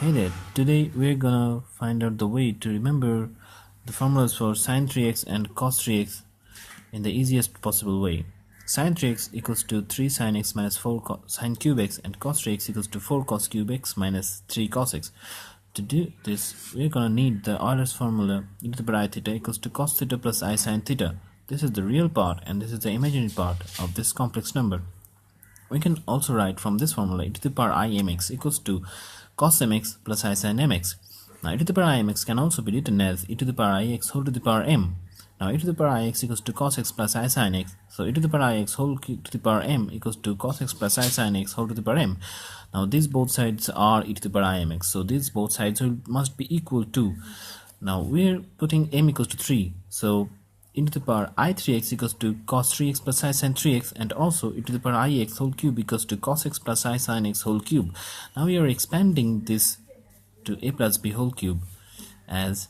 Hey there, today we're gonna find out the way to remember the formulas for sin 3x and cos 3x in the easiest possible way. Sin 3x equals to 3 sin x minus 4 sin cube x, and cos 3x equals to 4 cos cube x minus 3 cos x. To do this, we're gonna need the Euler's formula e to the power I theta equals to cos theta plus I sin theta. This is the real part and this is the imaginary part of this complex number. We can also write from this formula e to the power I mx equals to cos mx plus I sin mx. Now e to the power I mx can also be written as e to the power ix whole to the power m. Now e to the power ix equals to cos x plus I sin x. So e to the power ix whole to the power m equals to cos x plus I sin x whole to the power m. Now these both sides are e to the power mx. So these both sides must be equal to. Now we're putting m equals to 3. So e to the power I3x equals to cos 3x plus I sin 3x, and also e to the power ix whole cube equals to cos x plus I sin x whole cube. Now we are expanding this to a plus b whole cube as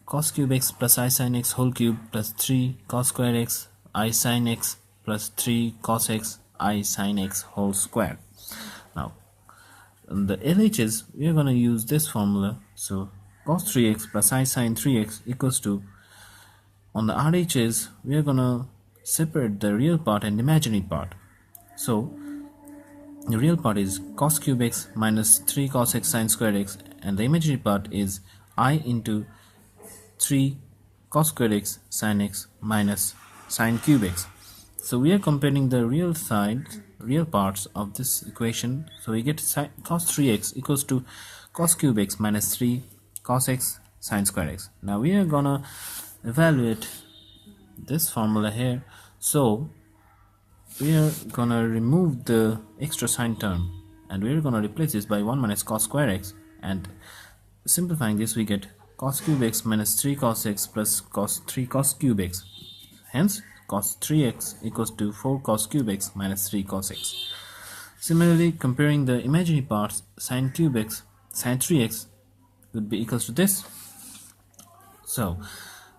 cos cube x plus I sin x whole cube plus 3 cos square x I sin x plus 3 cos x I sin x whole square. Now in the LHS we are going to use this formula. So cos 3x plus I sin 3x equals to, on the RHS we are gonna separate the real part and imaginary part. So the real part is cos cube x minus 3 cos x sin square x, and the imaginary part is I into 3 cos square x sin x minus sin cube x. So we are comparing the real parts of this equation. So we get cos 3x equals to cos cube x minus 3 cos x sin square x. Now we are gonna evaluate this formula here. So we are gonna remove the extra sign term and we are gonna replace this by 1 minus cos square x, and simplifying this we get cos cube x minus 3 cos x plus cos 3 cos cube x. Hence cos 3x equals to 4 cos cube x minus 3 cos x. Similarly, comparing the imaginary parts, sin cube x sin 3x would be equals to this. So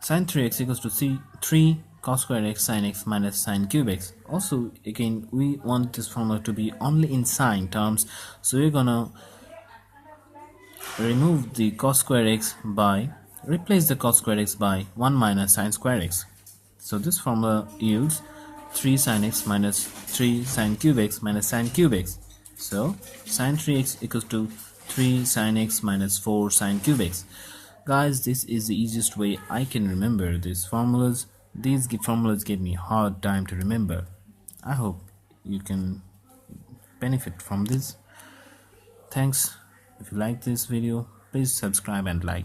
sin 3x equals to 3 cos square x sin x minus sin cube x. Also, again, we want this formula to be only in sine terms, so we're gonna remove the cos square x by, replace the cos square x by 1 minus sin square x. So this formula yields 3 sin x minus 3 sin cube x minus sin cube x. So sin 3x equals to 3 sin x minus 4 sin cube x. Guys, this is the easiest way I can remember these formulas. These formulas give me a hard time to remember. I hope you can benefit from this. Thanks. If you like this video, please subscribe and like.